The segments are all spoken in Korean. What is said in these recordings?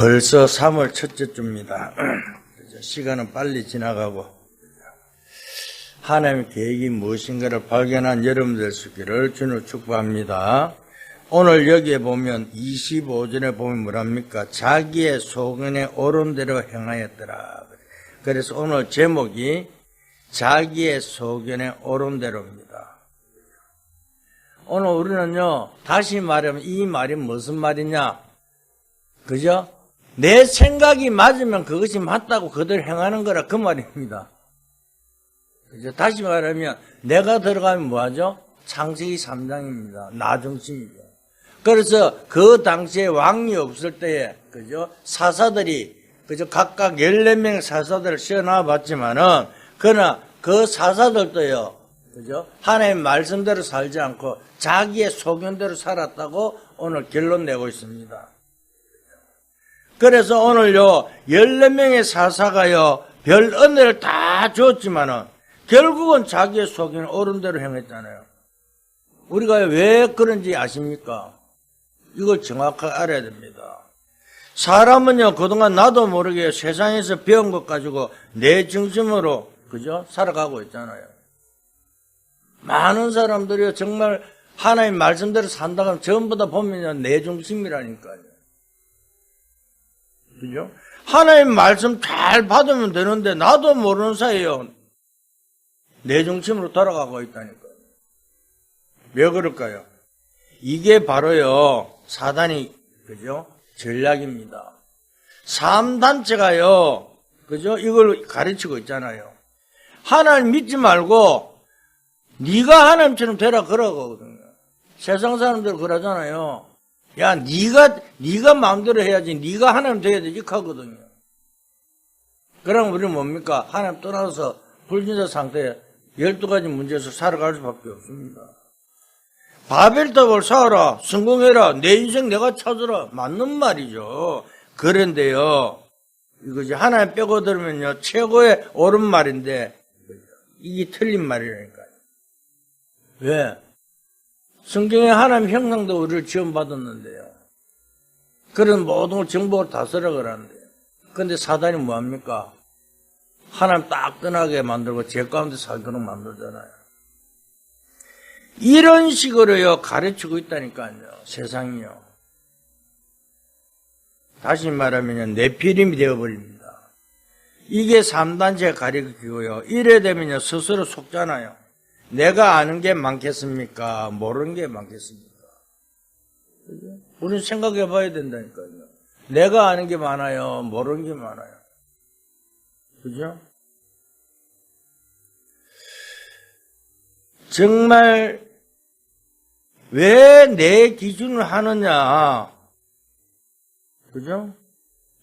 벌써 3월 첫째 주입니다. 시간은 빨리 지나가고 하나님의 계획이 무엇인가를 발견한 여러분 될 수 있기를 주님으로 축복합니다. 오늘 여기에 보면 25절에 보면 뭐랍니까? 자기의 소견에 옳은 대로 행하였더라. 그래서 오늘 제목이 자기의 소견에 옳은 대로입니다. 오늘 우리는요, 다시 말하면 이 말이 무슨 말이냐? 그죠? 내 생각이 맞으면 그것이 맞다고 그대로 행하는 거라 그 말입니다. 그죠? 다시 말하면 내가 들어가면 뭐하죠? 창세기 3장입니다. 나 중심이죠. 그래서 그 당시에 왕이 없을 때에 그죠? 사사들이 그죠? 각각 14명의 사사들을 씌워놔 봤지만은 그러나 그 사사들도요. 그죠? 하나님의 말씀대로 살지 않고 자기의 소견대로 살았다고 오늘 결론 내고 있습니다. 그래서 오늘요, 14명의 사사가요, 별 은혜를 다 줬지만은, 결국은 자기의 소견을 옳은 대로 행했잖아요. 우리가 왜 그런지 아십니까? 이걸 정확하게 알아야 됩니다. 사람은요, 그동안 나도 모르게 세상에서 배운 것 가지고 내 중심으로, 그죠? 살아가고 있잖아요. 많은 사람들이요, 정말 하나님 말씀대로 산다고 하면 전부 다 보면 내 중심이라니까요. 그죠? 하나님 말씀 잘 받으면 되는데 나도 모르는 사이에요. 내 중심으로 돌아가고 있다니까요. 왜 그럴까요? 이게 바로요, 사단이, 그죠? 전략입니다. 3단체가요, 그죠? 이걸 가르치고 있잖아요. 하나님 믿지 말고 네가 하나님처럼 되라 그러거든요. 세상 사람들 그러잖아요. 야, 네가 마음대로 해야지. 네가 하나님 돼야 되지 하거든요. 그럼 우리는 뭡니까? 하나님 떠나서 불신자 상태에 12가지 문제에서 살아갈 수밖에 없습니다. 바벨탑을 쌓아라, 성공해라, 내 인생 내가 찾으라. 맞는 말이죠. 그런데요, 이거지 하나님 빼고 들으면요 최고의 옳은 말인데 이게 틀린 말이라니까요. 왜? 성경에 하나님 형상도 우리를 지원받았는데요. 그런 모든 걸 정복을 다 쓰라 그러는데요. 그런데 사단이 뭐합니까? 하나님 딱 떠나게 만들고 죄 가운데 살도록 만들잖아요. 이런 식으로요 가르치고 있다니까요. 세상이요. 다시 말하면 네피림이 되어버립니다. 이게 3단체 가르치고요. 이래 되면요 스스로 속잖아요. 내가 아는 게 많겠습니까? 모르는 게 많겠습니까? 그죠? 우리는 생각해 봐야 된다니까요. 내가 아는 게 많아요? 모르는 게 많아요? 그죠? 정말 왜 내 기준을 하느냐? 그죠?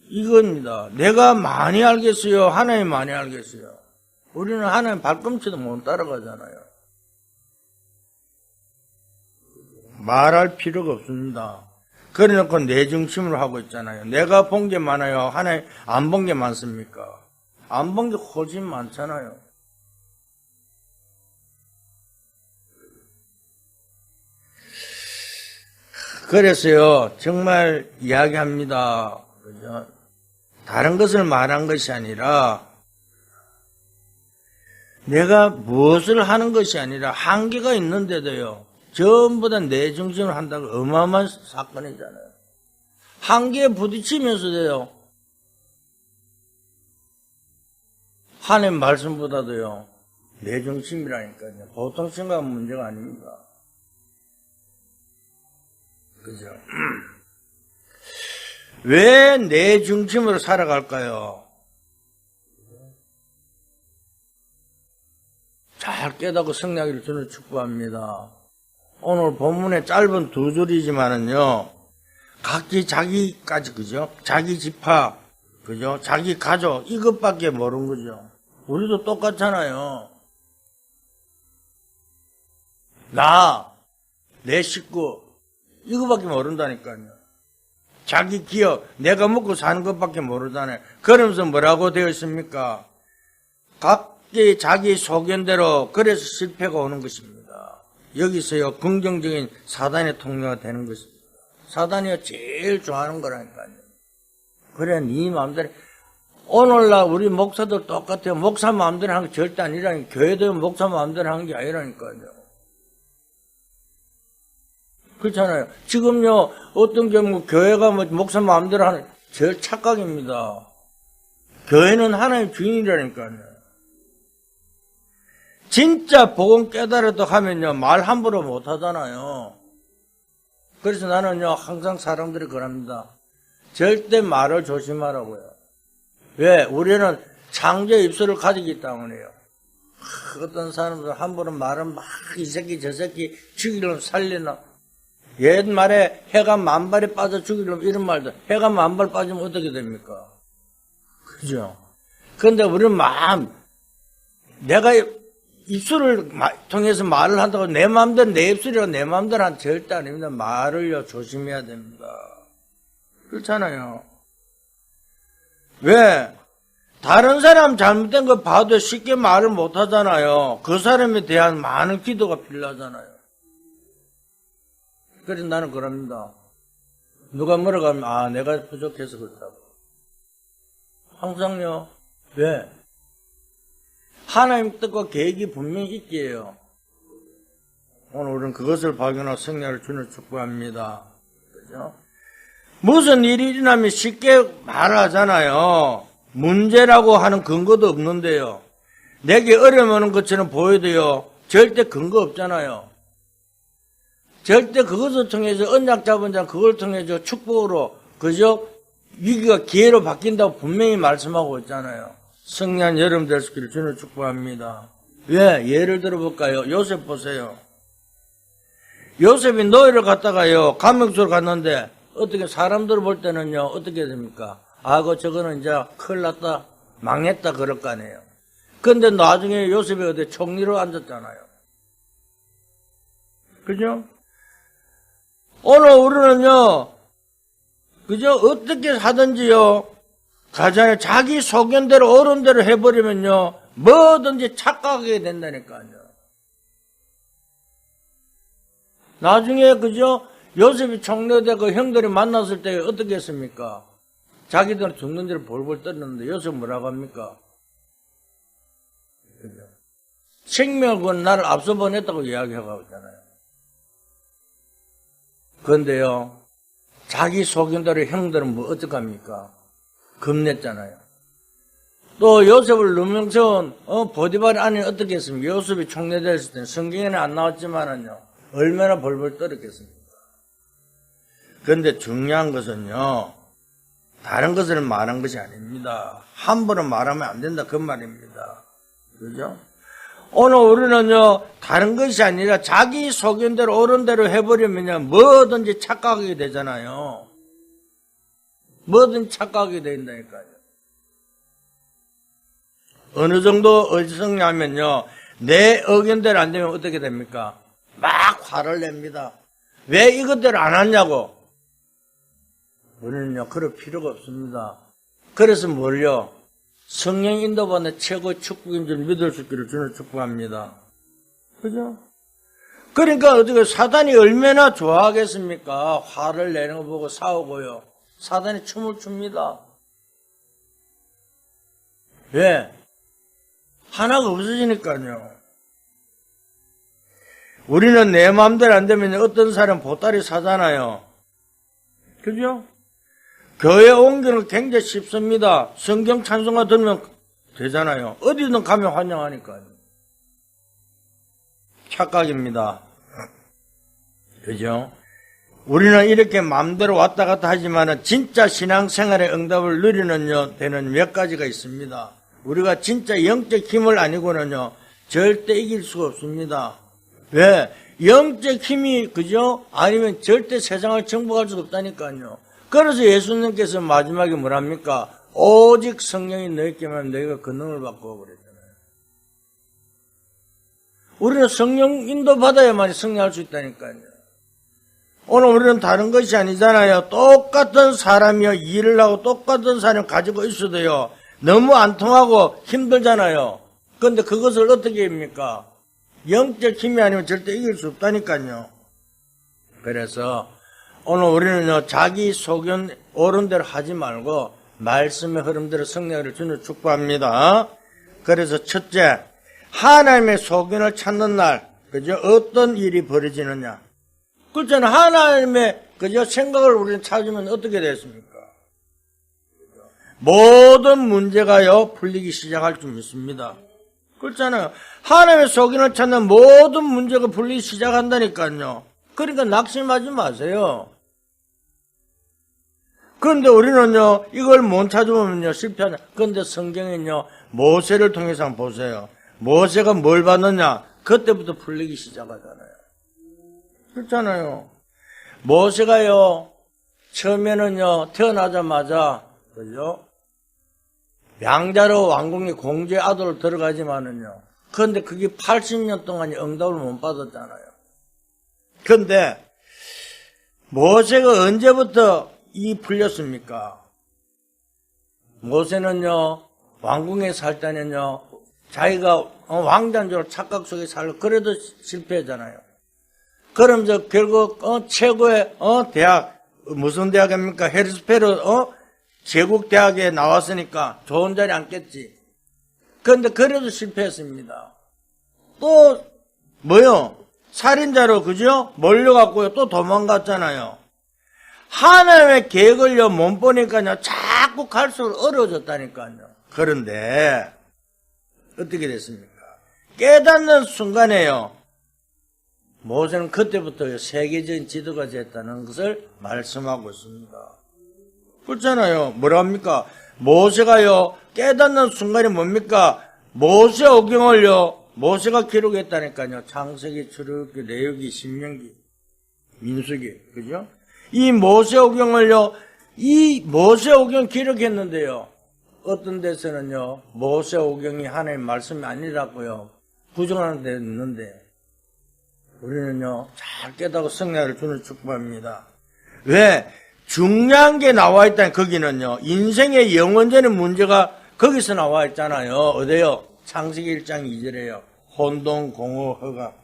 이겁니다. 내가 많이 알겠어요? 하나님 많이 알겠어요? 우리는 하나님 발꿈치도 못 따라가잖아요. 말할 필요가 없습니다. 그래놓고 내 중심으로 하고 있잖아요. 내가 본 게 많아요. 하나님 안 본 게 많습니까? 안 본 게 훨씬 많잖아요. 그래서요, 정말 이야기합니다. 그죠? 다른 것을 말한 것이 아니라, 내가 무엇을 하는 것이 아니라 한계가 있는데도요, 전부 다 내 중심으로 한다고 어마어마한 사건이잖아요. 한계에 부딪히면서도요, 하나님 말씀보다도요, 내 중심이라니까요. 보통 생각은 문제가 아닙니다. 그죠? 왜 내 중심으로 살아갈까요? 잘 깨닫고 승리하기를 저는 축복합니다. 오늘 본문의 짧은 2줄이지만은요, 각기 자기까지, 그죠? 자기 지파, 그죠? 자기 가족, 이것밖에 모르는 거죠. 우리도 똑같잖아요. 내 식구, 이거밖에 모른다니까요. 자기 기업, 내가 먹고 사는 것밖에 모르잖아요. 그러면서 뭐라고 되어 있습니까? 각기 자기 소견대로 그래서 실패가 오는 것입니다. 여기서요 긍정적인 사단의 통로가 되는 것입니다. 사단이요 제일 좋아하는 거라니까요. 그래, 네 마음대로. 오늘날 우리 목사도 똑같아요. 목사 마음대로 하는 게 절대 아니라니까. 교회도 목사 마음대로 하는 게 아니라니까요. 그렇잖아요. 지금요, 어떤 경우 교회가 뭐 목사 마음대로 하는, 제일 착각입니다. 교회는 하나님 주인이라니까요. 진짜 복음 깨달아도 하면요, 말 함부로 못 하잖아요. 그래서 나는요, 항상 사람들이 그럽니다. 절대 말을 조심하라고요. 왜? 우리는 창조의 입술을 가지기 때문에요. 어떤 사람들 함부로 말은 막 이 새끼 저 새끼 죽이려면 살리나. 옛말에 해가 만발에 빠져 죽이려면 이런 말도, 해가 만발 빠지면 어떻게 됩니까? 그죠? 그런데 우리는 마음, 내가 입술을 통해서 말을 한다고 내 마음대로, 내 입술이라고 내 마음대로 한 절대 아닙니다. 말을요, 조심해야 됩니다. 그렇잖아요. 왜? 다른 사람 잘못된 거 봐도 쉽게 말을 못 하잖아요. 그 사람에 대한 많은 기도가 필요하잖아요. 그래서 나는 그럽니다. 누가 뭐라고 하면, 아, 내가 부족해서 그렇다고. 항상요. 왜? 하나님 뜻과 계획이 분명히 있기에요. 오늘 우리는 그것을 발견하고 승리를 주는 축복합니다. 그죠? 무슨 일이 일어나면 쉽게 말하잖아요. 문제라고 하는 근거도 없는데요. 내게 어려움 오는 것처럼 보여도요. 절대 근거 없잖아요. 절대 그것을 통해서 언약 잡은 자 그걸 통해서 축복으로 그저 위기가 기회로 바뀐다고 분명히 말씀하고 있잖아요. 승리한 여름 될 수 있기를 주는 축복합니다. 왜? 예를 들어볼까요? 요셉 보세요. 요셉이 노예를 갔다가요. 감옥소를 갔는데 어떻게 사람들 볼 때는요. 어떻게 됩니까? 아이고 저거는 이제 큰일 났다. 망했다 그럴 거 아니에요. 그런데 나중에 요셉이 어디 총리로 앉았잖아요. 그죠? 오늘 우리는요. 그죠? 어떻게 하든지요. 가잖아요. 자기 소견대로 어른대로 해버리면요. 뭐든지 착각하게 된다니까요. 나중에 그죠? 요셉이 총리되고 형들이 만났을 때 어떻게 했습니까? 자기들은 죽는 대로 볼볼 떨었는데 요셉 뭐라고 합니까? 그죠? 생명은 나를 앞서 보냈다고 이야기하고 있잖아요. 그런데요. 자기 소견대로 형들은 뭐 어떡합니까? 겁냈잖아요. 또 요셉을 누명세운 보디발 안에 어떻게 했습니까? 요셉이 총리됐을 때는 성경에는 안 나왔지만은요. 얼마나 벌벌 떨었겠습니까? 그런데 중요한 것은요. 다른 것을 말한 것이 아닙니다. 함부로 말하면 안 된다 그 말입니다. 그죠? 오늘 우리는요. 다른 것이 아니라 자기 소견대로 옳은대로 해버리면요. 뭐든지 착각하게 되잖아요. 뭐든지 착각하게 된다니까요. 어느 정도 어리석냐면요. 내 의견대로 안 되면 어떻게 됩니까? 막 화를 냅니다. 왜 이것대로 안 하냐고. 우리는요. 그럴 필요가 없습니다. 그래서 뭘요? 성령 인도받는 최고의 축복인 줄 믿을 수 있기를 주는 축복합니다. 그죠? 그러니까 어떻게 사단이 얼마나 좋아하겠습니까? 화를 내는 거 보고 싸우고요. 사단이 춤을 춥니다. 왜? 하나가 없어지니까요. 우리는 내 마음대로 안 되면 어떤 사람 보따리 사잖아요. 그죠? 교회 옮기는 굉장히 쉽습니다. 성경 찬송가 들으면 되잖아요. 어디든 가면 환영하니까요. 착각입니다. 그죠? 우리는 이렇게 마음대로 왔다 갔다 하지만 진짜 신앙생활의 응답을 누리는 데는 몇 가지가 있습니다. 우리가 진짜 영적 힘을 아니고는요, 절대 이길 수가 없습니다. 왜? 영적 힘이, 그죠? 아니면 절대 세상을 정복할 수가 없다니까요. 그래서 예수님께서 마지막에 뭐랍니까? 오직 성령이 너희께만 너희가 그 능을 받고 그랬잖아요. 우리는 성령 인도 받아야만 승리할 수 있다니까요. 오늘 우리는 다른 것이 아니잖아요. 똑같은 사람이요. 일을 하고 똑같은 사람 가지고 있어도요. 너무 안 통하고 힘들잖아요. 그런데 그것을 어떻게 합니까? 영적 힘이 아니면 절대 이길 수 없다니까요. 그래서 오늘 우리는요. 자기 소견 옳은 대로 하지 말고 말씀의 흐름대로 승리를 주는 축복합니다. 그래서 첫째, 하나님의 소견을 찾는 날, 그죠? 어떤 일이 벌어지느냐? 그렇잖아. 하나님의, 그죠? 생각을 우리는 찾으면 어떻게 됐습니까? 모든 문제가요, 풀리기 시작할 줄 믿습니다. 그렇잖아요. 하나님의 소견을 찾는 모든 문제가 풀리기 시작한다니까요. 그러니까 낙심하지 마세요. 그런데 우리는요, 이걸 못 찾으면요, 실패하냐. 그런데 성경은요, 모세를 통해서 한번 보세요. 모세가 뭘 받느냐? 그때부터 풀리기 시작하잖아요. 그렇잖아요. 모세가요, 처음에는요, 태어나자마자, 그죠? 양자로 왕궁의 공주의 아들로 들어가지만은요. 그런데 그게 80년 동안 응답을 못 받았잖아요. 그런데 모세가 언제부터 이 풀렸습니까? 모세는요, 왕궁에 살 때는요, 자기가 왕자인 줄 착각 속에 살고 그래도 실패했잖아요. 그럼 결국 최고의 대학, 무슨 대학입니까? 해리스페르 제국 대학에 나왔으니까 좋은 자리 앉겠지. 그런데 그래도 실패했습니다. 또 뭐요? 살인자로, 그죠? 몰려갔고요. 또 도망갔잖아요. 하나님의 계획을요, 못 보니까요, 자꾸 갈수록 어려워졌다니까요. 그런데, 어떻게 됐습니까? 깨닫는 순간에요, 모세는 그때부터 세계적인 지도가 됐다는 것을 말씀하고 있습니다. 그렇잖아요. 뭐라 합니까? 모세가요, 깨닫는 순간이 뭡니까? 모세 오경을요, 모세가 기록했다니까요. 창세기, 출애굽기, 레위기, 신명기, 민수기, 그죠? 이 모세오경을요, 이 모세오경 기록했는데요. 어떤 데서는요, 모세오경이 하나님의 말씀이 아니라고요, 부정하는 데 있는데, 우리는요, 잘 깨닫고 승리를 주는 축복합니다. 왜? 중요한 게 나와 있다니, 거기는요, 인생의 영원전의 문제가 거기서 나와 있잖아요. 어디요? 창세기 1장 2절에요. 혼동, 공허, 허가.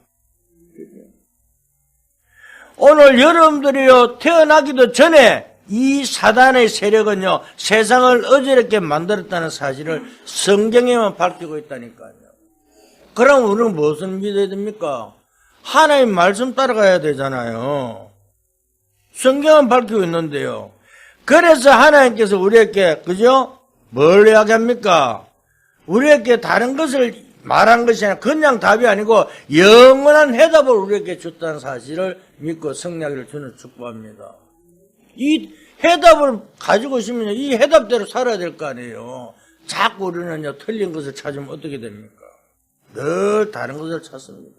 오늘 여러분들이요, 태어나기도 전에 이 사단의 세력은요, 세상을 어지럽게 만들었다는 사실을 성경에만 밝히고 있다니까요. 그럼 우리는 무엇을 믿어야 됩니까? 하나님 말씀 따라가야 되잖아요. 성경은 밝히고 있는데요. 그래서 하나님께서 우리에게, 그죠? 뭘 이야기합니까? 우리에게 다른 것을 말한 것이 아니라 그냥 답이 아니고 영원한 해답을 우리에게 줬다는 사실을 믿고 승리하기를 주는 축복합니다. 이 해답을 가지고 있으면 이 해답대로 살아야 될 거 아니에요. 자꾸 우리는요, 틀린 것을 찾으면 어떻게 됩니까? 늘 다른 것을 찾습니다.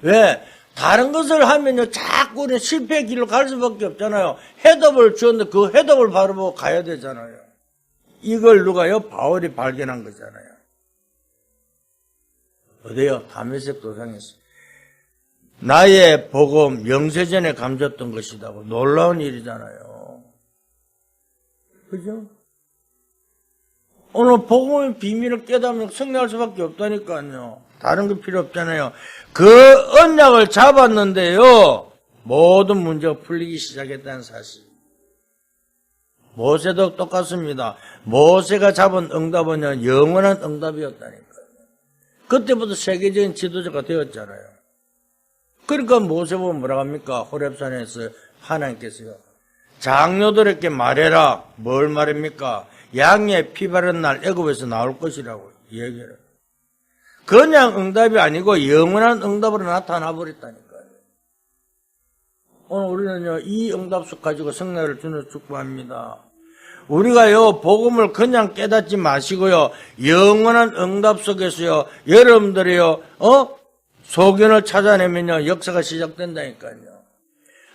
왜? 다른 것을 하면요, 자꾸 우리는 실패의 길로 갈 수밖에 없잖아요. 해답을 주었는데 그 해답을 바로 보고 가야 되잖아요. 이걸 누가요? 바울이 발견한 거잖아요. 어디요? 다메섹 도상에서. 나의 복음 영세전에 감졌던 것이다고. 놀라운 일이잖아요. 그죠? 오늘 복음의 비밀을 깨닫으면 승리할 수밖에 없다니까요. 다른 거 필요 없잖아요. 그 언약을 잡았는데요, 모든 문제가 풀리기 시작했다는 사실. 모세도 똑같습니다. 모세가 잡은 응답은 영원한 응답이었다니까요. 그때부터 세계적인 지도자가 되었잖아요. 그러니까 모세 보면 뭐라고 합니까? 호렙산에서 하나님께서요, 장로들에게 말해라. 뭘 말합니까? 양의 피 바른 날 애굽에서 나올 것이라고 얘기를. 그냥 응답이 아니고 영원한 응답으로 나타나 버렸다니까요. 오늘 우리는요, 이 응답 가지고 승리를 주는 축복합니다. 우리가요, 복음을 그냥 깨닫지 마시고요, 영원한 응답 속에서요, 여러분들이요, 소견을 찾아내면요, 역사가 시작된다니까요.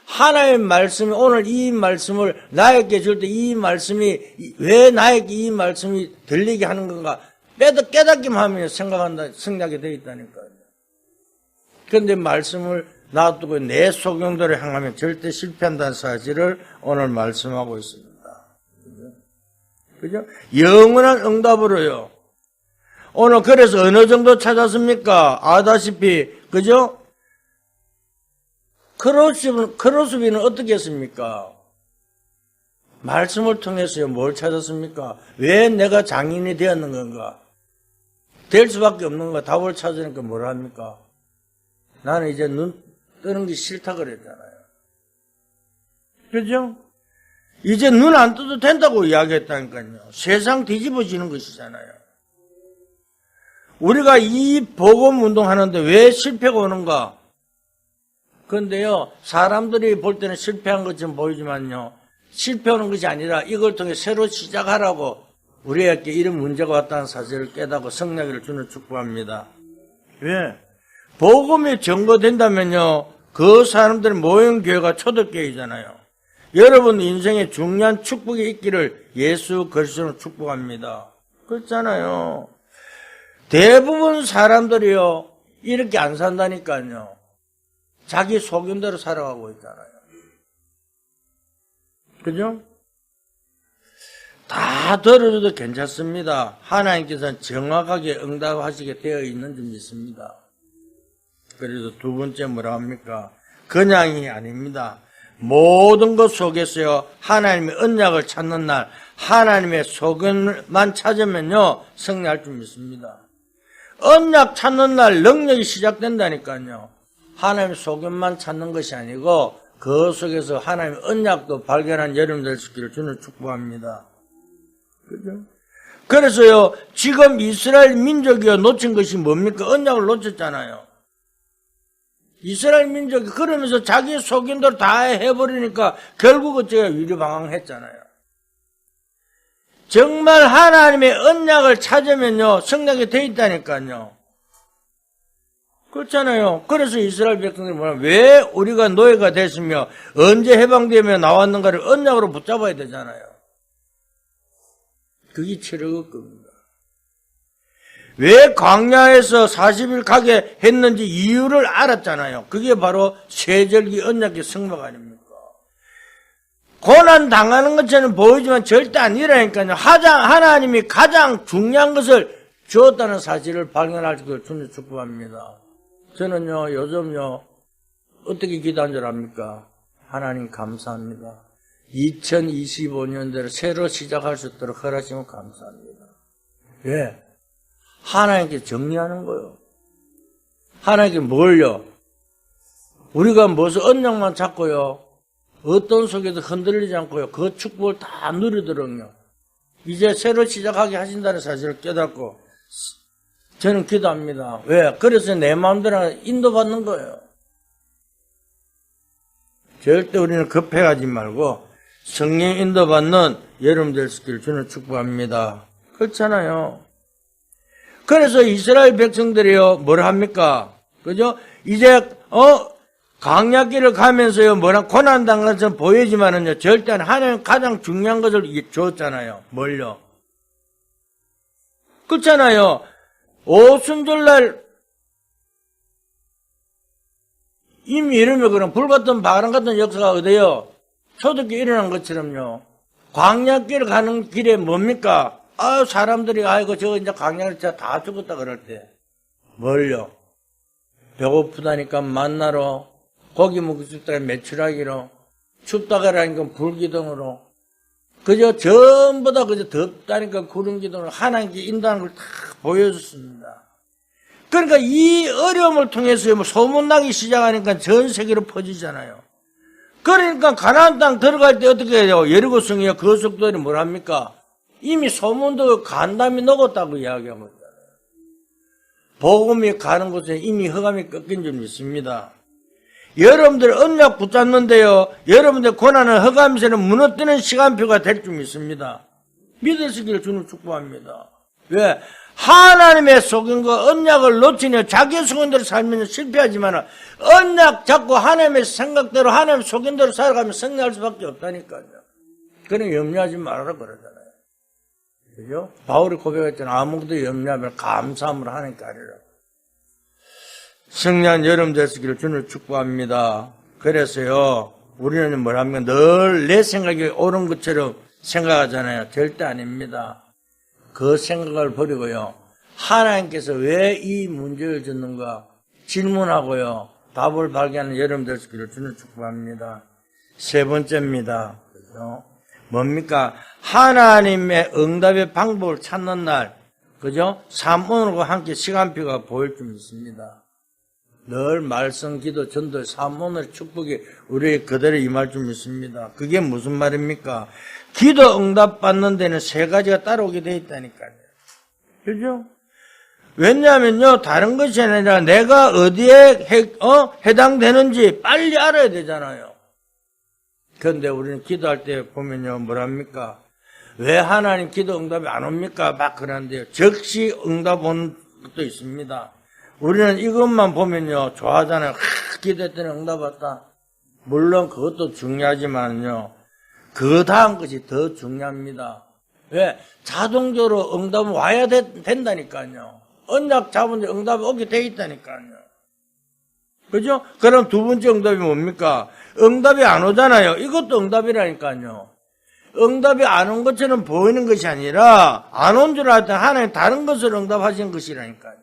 하나님의 말씀이, 오늘 이 말씀을 나에게 줄 때 이 말씀이, 왜 나에게 이 말씀이 들리게 하는 건가? 깨닫기만 하면 생각하게 되어 있다니까요. 그런데 말씀을 놔두고 내 소견대로 향하면 절대 실패한다는 사실을 오늘 말씀하고 있습니다. 그죠? 영원한 응답으로요. 오늘 그래서 어느 정도 찾았습니까? 아다시피, 그죠? 크로스비는 어떻게 했습니까? 말씀을 통해서요, 뭘 찾았습니까? 왜 내가 장인이 되었는 건가? 될 수밖에 없는 건가? 답을 찾으니까 뭘 합니까? 나는 이제 눈 뜨는 게 싫다 그랬잖아요. 그죠? 이제 눈 안 떠도 된다고 이야기했다니까요. 세상 뒤집어지는 것이잖아요. 우리가 이 복음 운동하는데 왜 실패가 오는가? 그런데요, 사람들이 볼 때는 실패한 것처럼 보이지만요, 실패하는 것이 아니라 이걸 통해 새로 시작하라고 우리에게 이런 문제가 왔다는 사실을 깨닫고 승리하기를 주는 축복합니다. 왜? 복음이 증거된다면요, 그 사람들의 모형교회가 초대교회잖아요. 여러분 인생에 중요한 축복이 있기를 예수 그리스도로 축복합니다. 그렇잖아요. 대부분 사람들이요, 이렇게 안 산다니까요. 자기 소견대로 살아가고 있잖아요. 그죠? 다 들어줘도 괜찮습니다. 하나님께서는 정확하게 응답하시게 되어 있는 줄 믿습니다. 그래서 두 번째 뭐라 합니까? 그냥이 아닙니다. 모든 것 속에서요, 하나님의 언약을 찾는 날, 하나님의 소견만 찾으면요, 승리할 줄 믿습니다. 언약 찾는 날 능력이 시작된다니까요. 하나님의 소견만 찾는 것이 아니고 그 속에서 하나님의 언약도 발견한 여러분 될 수 있기를 주는 축복합니다. 그죠? 그래서요, 지금 이스라엘 민족이요, 놓친 것이 뭡니까? 언약을 놓쳤잖아요. 이스라엘 민족이 그러면서 자기 소견대로 다 해버리니까 결국은 제가 위리방황했잖아요. 정말 하나님의 언약을 찾으면요, 성령이 돼 있다니까요. 그렇잖아요. 그래서 이스라엘 백성들이 뭐냐, 왜 우리가 노예가 됐으며 언제 해방되며 나왔는가를 언약으로 붙잡아야 되잖아요. 그게 철학의 겁니다. 왜 광야에서 40일 가게 했는지 이유를 알았잖아요. 그게 바로 세절기 언약의 성막 아닙니까? 고난 당하는 것처럼 보이지만 절대 아니라니까요. 하나님이 가장 중요한 것을 주었다는 사실을 발견할 수 있도록 주님 축복합니다. 저는요, 요즘요, 어떻게 기도한 줄 압니까? 하나님 감사합니다. 2025년대로 새로 시작할 수 있도록 허락하시면 감사합니다. 왜? 하나님께 정리하는 거요. 하나님께 뭘요? 우리가 무슨 언약만 잡고요, 어떤 속에도 흔들리지 않고요, 그 축복을 다 누리도록요, 이제 새로 시작하게 하신다는 사실을 깨닫고 저는 기도합니다. 왜? 그래서 내 마음대로 인도받는 거예요. 절대 우리는 급해하지 말고 성령 인도받는 여러분 될 수 있기를 주는 축복합니다. 그렇잖아요. 그래서 이스라엘 백성들이요, 뭘 합니까? 그죠? 이제, 광야길을 가면서요, 뭐라 고난당한 것처럼 보이지만은요, 절대 하나님 가장 중요한 것을 줬잖아요. 뭘요? 그렇잖아요. 오순절날 이미 이러면 그럼 불같은 바람 같은 역사가 어디요? 초대교회 일어난 것처럼요. 광야길 가는 길에 뭡니까? 사람들이 아이고 저 이제 광야를 다 죽었다 그럴 때 뭘요? 배고프다니까 만나러, 고기 먹고 싶다니까 메추라기로, 춥다 그러니까 불기둥으로, 그저 전부 다 그저 덥다니까 구름기둥으로 하나님께 인도하는 걸 다 보여줬습니다. 그러니까 이 어려움을 통해서 뭐 소문나기 시작하니까 전 세계로 퍼지잖아요. 그러니까 가나안 땅 들어갈 때 어떻게 해요? 여리고성이요, 그 속도들이 뭐랍니까? 이미 소문도 간담이 녹았다고 이야기하고 있잖아요. 복음이 가는 곳에 이미 흑암이 꺾인 줄 믿습니다. 여러분들 언약 붙잡는데요, 여러분들 고난은 흑암세는 무너뜨리는 시간표가 될 줄 믿습니다. 믿으시기를 주는 축복합니다. 왜? 하나님의 소견과 언약을 놓치며 자기의 소견대로 살면 실패하지만 언약 잡고 하나님의 생각대로 하나님의 소견대로 살아가면 승리할 수밖에 없다니까요. 그러니 염려하지 말아라 그러잖아요. 그죠? 바울이 고백했잖아요. 아무것도 염려하면 감사함으로 하나님께 하리라. 승리한 여러분 되시기를 주님 축복합니다. 그래서요, 우리는 뭐라면 늘 내 생각이 옳은 것처럼 생각하잖아요. 절대 아닙니다. 그 생각을 버리고요, 하나님께서 왜 이 문제를 줬는가 질문하고요, 답을 발견하는 여러분 되시기를 주님 축복합니다. 세 번째입니다. 그죠? 뭡니까? 하나님의 응답의 방법을 찾는 날, 그죠? 삼원과 함께 시간표가 보일 줄 믿습니다. 늘 말씀, 기도, 전도, 삼원의 축복이 우리의 그대로 임할 줄 믿습니다. 그게 무슨 말입니까? 기도 응답 받는 데는 세 가지가 따라오게 돼 있다니까요. 그죠? 왜냐하면요, 다른 것이 아니라 내가 어디에 해당되는지 빨리 알아야 되잖아요. 그런데 우리는 기도할 때 보면요, 뭐랍니까? 왜 하나님 기도 응답이 안 옵니까? 막 그러는데요. 즉시 응답 오는 것도 있습니다. 우리는 이것만 보면요, 좋아하잖아요. 기도했더니 응답 왔다. 물론 그것도 중요하지만요, 그 다음 것이 더 중요합니다. 왜? 자동적으로 응답은 와야 된다니까요. 언약 잡은데 응답이 오게 돼 있다니까요. 그죠? 그럼 두 번째 응답이 뭡니까? 응답이 안 오잖아요. 이것도 응답이라니까요. 응답이 안 온 것처럼 보이는 것이 아니라 안 온 줄 알았더니 하나님 다른 것을 응답하신 것이라니까요.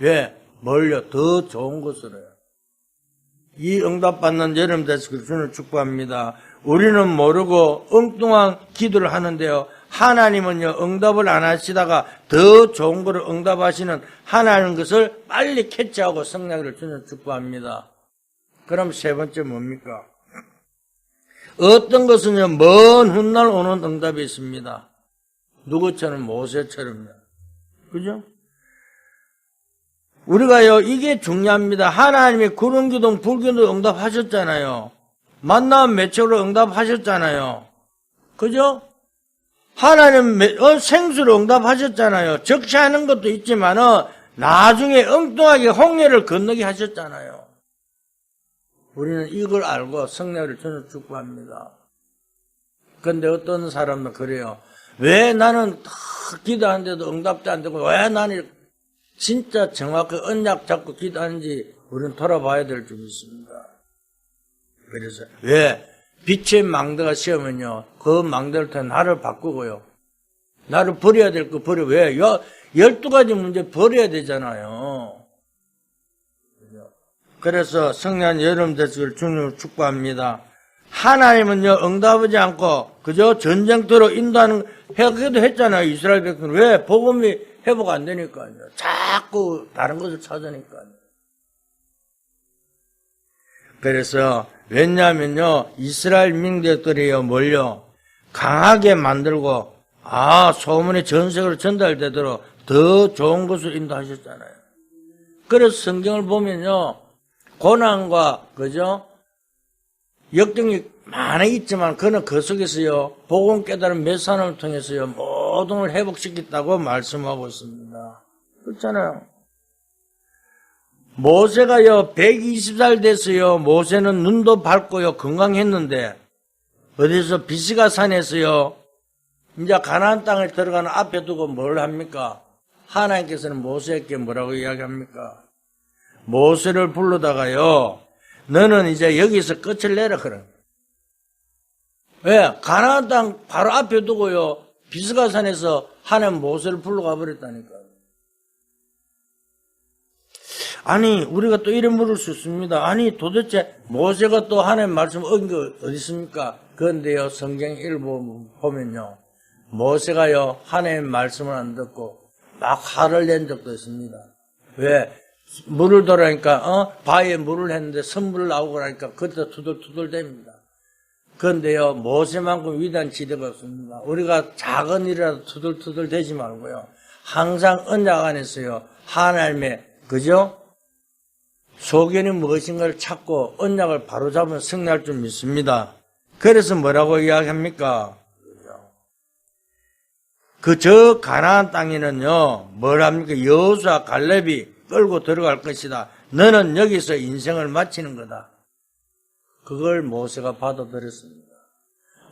왜? 뭘요? 더 좋은 것으로요. 이 응답받는 여러분 되시길 주님을 축복합니다. 우리는 모르고 엉뚱한 기도를 하는데요. 하나님은요, 응답을 안 하시다가 더 좋은 거를 응답하시는 하나님 것을 빨리 캐치하고 성령을 주님 축복합니다. 그럼 세 번째 뭡니까? 어떤 것은요, 먼 훗날 오는 응답이 있습니다. 누구처럼? 모세처럼요. 그죠? 우리가요, 이게 중요합니다. 하나님이 구름 기둥, 불 기둥 응답하셨잖아요. 만남 매체로 응답하셨잖아요. 그죠? 하나님 생수로 응답하셨잖아요. 적시하는 것도 있지만은 나중에 엉뚱하게 홍해를 건너게 하셨잖아요. 우리는 이걸 알고 성령을 저는 축복합니다. 그런데 어떤 사람은 그래요. 왜 나는 기도하는데도 응답도 안 되고 왜 나는 진짜 정확히 언약 잡고 기도하는지 우리는 돌아봐야 될 줄 믿습니다. 그래서 왜? 빛의 망대가 씌우면요, 그 망대를 통해 나를 바꾸고요. 나를 버려야 될 거 버려. 왜? 12가지 문제 버려야 되잖아요. 그래서 성령 여러분 되시길 주님을 축복합니다. 하나님은요, 응답하지 않고, 그저 전쟁터로 인도하는, 회개도 했잖아요. 이스라엘 백성은. 왜? 복음이 회복 안 되니까요. 자꾸 다른 것을 찾으니까요. 그래서, 왜냐하면요, 이스라엘 민족들이요, 뭘요? 강하게 만들고, 소문이 전 세계로 전달되도록 더 좋은 것을 인도하셨잖아요. 그래서 성경을 보면요, 고난과, 그죠? 역경이 많이 있지만, 그는 그 속에서요, 복음 깨달은 몇 사람을 통해서요, 모든 걸 회복시켰다고 말씀하고 있습니다. 그렇잖아요. 모세가요, 120살 됐어요. 모세는 눈도 밝고요, 건강했는데, 어디서 비스가 산에서요, 이제 가나안 땅에 들어가는 앞에 두고 뭘 합니까? 하나님께서는 모세에게 뭐라고 이야기합니까? 모세를 불러다가요, 너는 이제 여기서 끝을 내라, 그래. 왜? 가나안 땅 바로 앞에 두고요, 비스가 산에서 하나님 모세를 불러가 버렸다니까요. 아니, 우리가 또 이래 물을 수 있습니다. 아니, 도대체 모세가 또 하나님 말씀 어긴 거 어디 있습니까? 그런데요, 성경 일부 보면요, 모세가요, 하나님 말씀을 안 듣고 막 화를 낸 적도 있습니다. 왜? 물을 돌아니까, 바위에 물을 했는데 선물을 나오고 나니까 그때 투덜투덜 됩니다. 그런데요, 모세만큼 위대한 지대가 없습니다. 우리가 작은 일이라도 투덜투덜 되지 말고요, 항상 언약 안에서요, 하나님의, 그죠? 소견이 무엇인가를 찾고 언약을 바로잡은 승리할 줄 믿습니다. 그래서 뭐라고 이야기합니까? 저 가나안 땅에는요, 뭐랍니까? 여호수아 갈렙이 끌고 들어갈 것이다. 너는 여기서 인생을 마치는 거다. 그걸 모세가 받아들였습니다.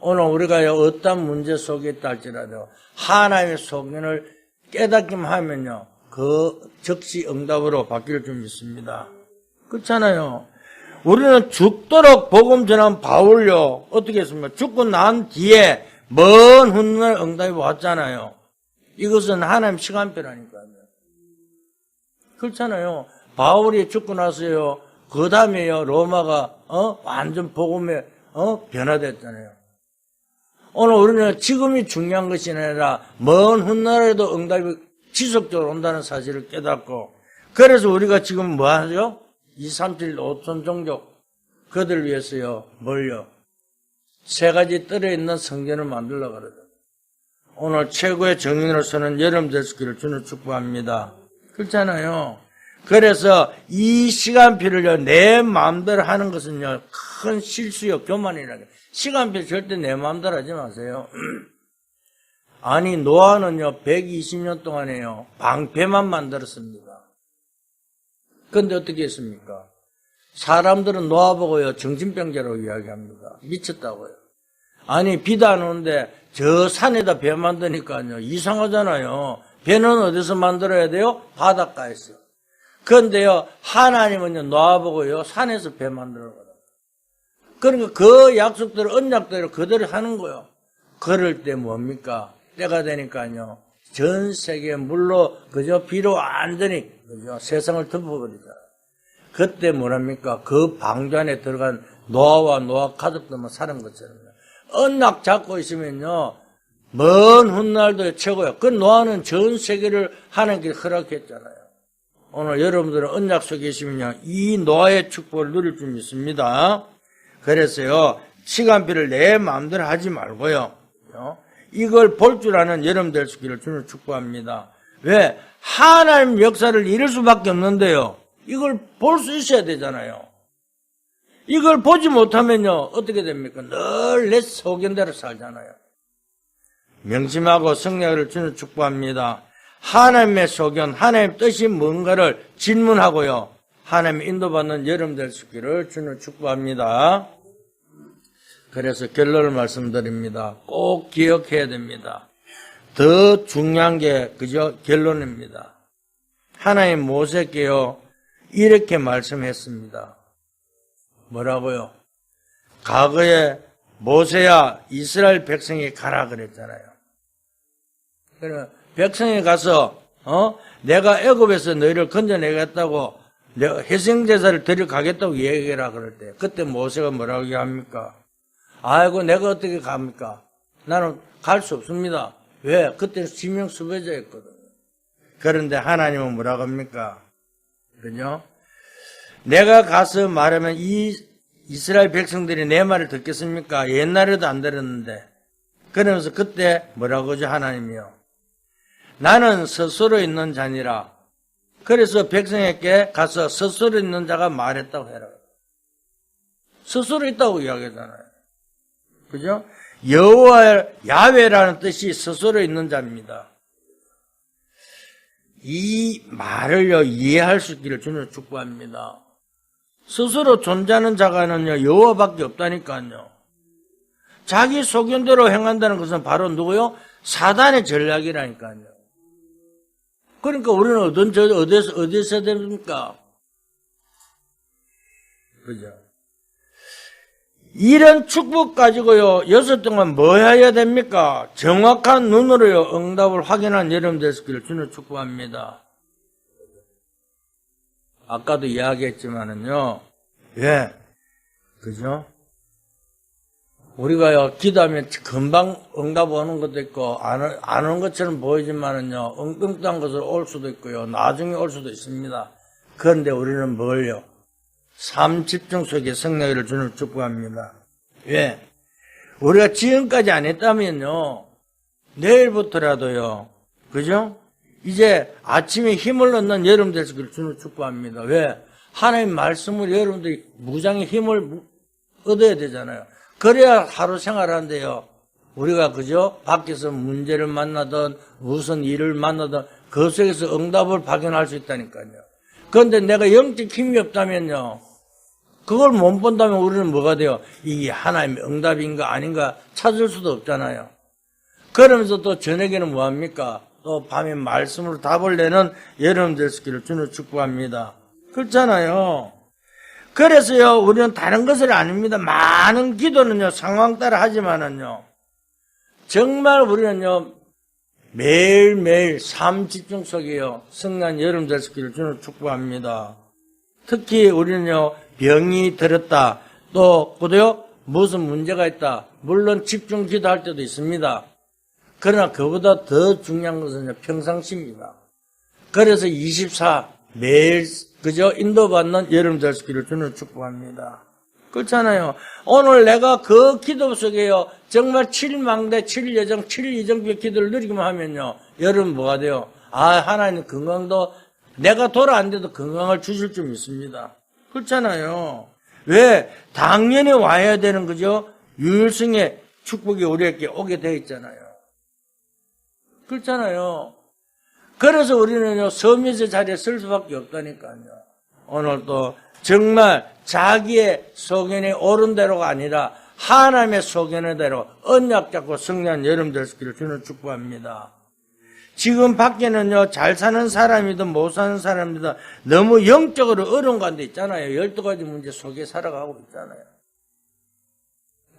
오늘 우리가 어떤 문제 속에 있다 할지라도 하나님의 소견을 깨닫기만 하면요, 그 즉시 응답으로 바뀔 줄 믿습니다. 그렇잖아요. 우리는 죽도록 복음 전한 바울요, 어떻게 했습니까? 죽고 난 뒤에 먼 훗날 응답이 왔잖아요. 이것은 하나님 시간표라니까요. 그렇잖아요. 바울이 죽고 나서요, 그 다음에요, 로마가 완전 복음에 변화됐잖아요. 오늘 우리는 지금이 중요한 것이 아니라 먼 훗날에도 응답이 지속적으로 온다는 사실을 깨닫고, 그래서 우리가 지금 뭐 하죠? 237 5천 종족, 그들 위해서요, 뭘요? 세 가지 뜰에 있는 성전을 만들려고 그러죠. 오늘 최고의 정인으로서는 여러분 될 수 있기를 주는 축복합니다. 그렇잖아요. 그래서 이 시간표를요, 내 마음대로 하는 것은요, 큰 실수요, 교만이라고. 시간표 절대 내 마음대로 하지 마세요. 아니, 노아는요, 120년 동안에요, 방패만 만들었습니다. 그런데 어떻게 했습니까? 사람들은 노아 보고요, 정신병자라고 이야기합니다. 미쳤다고요. 아니, 비도 안 오는데 저 산에다 배 만드니까요, 이상하잖아요. 배는 어디서 만들어야 돼요? 바닷가에서. 그런데요, 하나님은요, 노아 보고요, 산에서 배 만들어요. 그러니까 그 약속대로, 언약대로 그대로 하는 거예요. 그럴 때 뭡니까? 때가 되니까요, 전 세계 물로, 그저 비로 완전히, 그죠? 세상을 덮어버리잖아요. 그때 뭐랍니까? 그 방주 안에 들어간 노아와 노아 가족들만 사는 것처럼요. 언약 잡고 있으면요, 먼 훗날도 최고예요. 그 노아는 전 세계를 하나님께 허락했잖아요. 오늘 여러분들은 언약 속에 계시면요, 이 노아의 축복을 누릴 줄 믿습니다. 그래서요, 시간표를 내 마음대로 하지 말고요, 이걸 볼 줄 아는 여러분 될 수 있기를 주님 축복합니다. 왜? 하나님 역사를 이룰 수밖에 없는데요, 이걸 볼 수 있어야 되잖아요. 이걸 보지 못하면요, 어떻게 됩니까? 늘 내 소견대로 살잖아요. 명심하고 성령을 주는 축복합니다. 하나님의 소견, 하나님의 뜻이 뭔가를 질문하고요, 하나님의 인도받는 여러분 될 수 있기를 주는 축복합니다. 그래서 결론을 말씀드립니다. 꼭 기억해야 됩니다. 더 중요한 게 그저 결론입니다. 하나님 모세께요, 이렇게 말씀했습니다. 뭐라고요? 과거에 모세야 이스라엘 백성이 가라 그랬잖아요. 그러면 백성이 가서 내가 애굽에서 너희를 건져내겠다고, 내가 희생제사를 드려 가겠다고 얘기해라 그럴 때, 그때 모세가 뭐라고 얘기합니까? 아이고, 내가 어떻게 갑니까? 나는 갈 수 없습니다. 왜? 그때는 지명수배자였거든요. 그런데 하나님은 뭐라고 합니까? 그죠? 내가 가서 말하면 이 이스라엘 백성들이 내 말을 듣겠습니까? 옛날에도 안 들었는데. 그러면서 그때 뭐라고 하죠? 하나님이요, 나는 스스로 있는 자니라. 그래서 백성에게 가서 스스로 있는 자가 말했다고 해라. 스스로 있다고 이야기하잖아요. 그죠? 여호와 야훼라는 뜻이 스스로 있는 자입니다. 이 말을요, 이해할 수 있기를 주님 축복합니다. 스스로 존재하는 자가는요, 여호와밖에 없다니까요. 자기 소견대로 행한다는 것은 바로 누구요? 사단의 전략이라니까요. 그러니까 우리는 어디서 됩니까? 그죠? 이런 축복 가지고요, 6 동안 뭐 해야 됩니까? 정확한 눈으로요, 응답을 확인한 여러분 되시기를 주님 축복합니다. 아까도 이야기했지만은요, 예, 그죠? 우리가요, 기도하면 금방 응답 오는 것도 있고, 안 오는 것처럼 보이지만은요, 엉뚱한 것으로 올 수도 있고요, 나중에 올 수도 있습니다. 그런데 우리는 뭘요? 삶 집중 속에 성령을 주는 축복합니다. 왜? 우리가 지금까지 안 했다면요, 내일부터라도요, 그죠? 이제 아침에 힘을 얻는 여러분 되시기를 주는 축복합니다. 왜? 하나님 말씀을 여러분들이 무장의 힘을 얻어야 되잖아요. 그래야 하루 생활하는데요, 우리가 그죠? 밖에서 문제를 만나든 무슨 일을 만나든 그 속에서 응답을 발견할 수 있다니까요. 그런데 내가 영적 힘이 없다면요, 그걸 못 본다면 우리는 뭐가 돼요? 이게 하나님의 응답인가 아닌가 찾을 수도 없잖아요. 그러면서 또 저녁에는 뭐합니까? 또 밤에 말씀으로 답을 내는 여러분 되시기를 주님 축복합니다. 그렇잖아요. 그래서요, 우리는 다른 것을 아닙니다. 많은 기도는요, 상황 따라 하지만은요, 정말 우리는요, 매일매일 삶 집중 속에요, 성난 여러분 되시기를 주님 축복합니다. 특히 우리는요, 병이 들었다, 또, 그도요, 무슨 문제가 있다. 물론 집중 기도할 때도 있습니다. 그러나 그보다 더 중요한 것은 평상시입니다. 그래서 24 매일 그저 인도받는 여러분 될 수 있기를 주는 축복합니다. 그렇잖아요. 오늘 내가 그 기도 속에요. 정말 7망대, 7예정, 7이정의 기도를 누리기만 하면요. 여러분 뭐가 돼요? 하나님 건강도 내가 돌아 안 돼도 건강을 주실 줄 믿습니다. 그렇잖아요. 왜? 당연히 와야 되는 거죠. 유일성의 축복이 우리에게 오게 돼 있잖아요. 그렇잖아요. 그래서 우리는요, 서밋의 자리에 쓸 수밖에 없다니까요. 오늘 또 정말 자기의 소견이 옳은 대로가 아니라 하나님의 소견의 대로 언약 잡고 승리한 여러분 될 수 있기를 주는 축복합니다. 지금 밖에는요, 잘 사는 사람이든 못 사는 사람이든 너무 영적으로 어려운 가운데 있잖아요. 12가지 문제 속에 살아가고 있잖아요.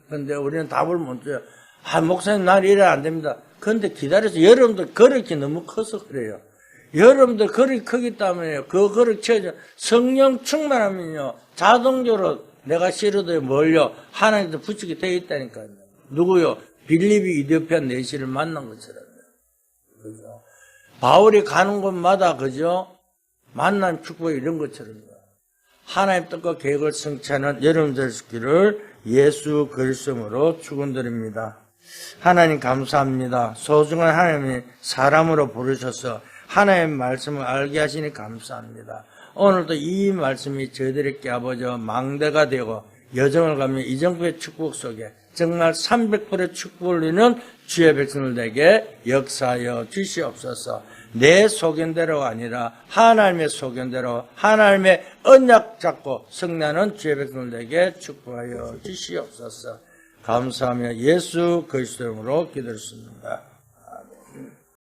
그런데 우리는 답을 못 줘요. 목사님, 날 이래 안 됩니다. 그런데 기다려서 여러분들 거력이 너무 커서 그래요. 여러분들 거력이 크기 때문에 그 거력 채워져 성령 충만하면요, 자동적으로 내가 싫어도 몰려 하나님도 붙이게 되어 있다니까요. 누구요? 빌립이 이디오피아 내시를 만난 것처럼. 그죠? 바울이 가는 곳마다, 그죠? 만난 축복 이런 것처럼요. 하나님 뜻과 계획을 성취하는 여러분 될 수 있기를 예수 그리스도로 축원드립니다. 하나님 감사합니다. 소중한 하나님이 사람으로 부르셔서 하나님의 말씀을 알게 하시니 감사합니다. 오늘도 이 말씀이 저희들에게 아버지 망대가 되고 여정을 가며 이정부의 축복 속에 정말 300%의 축복을 누리는 주의 백성들에게 역사하여 주시옵소서. 내 소견대로가 아니라 하나님의 소견대로 하나님의 언약 잡고 승리하는 주의 백성들에게 축복하여 주시옵소서. 감사하며 예수 그리스도 이름으로 기도했습니다.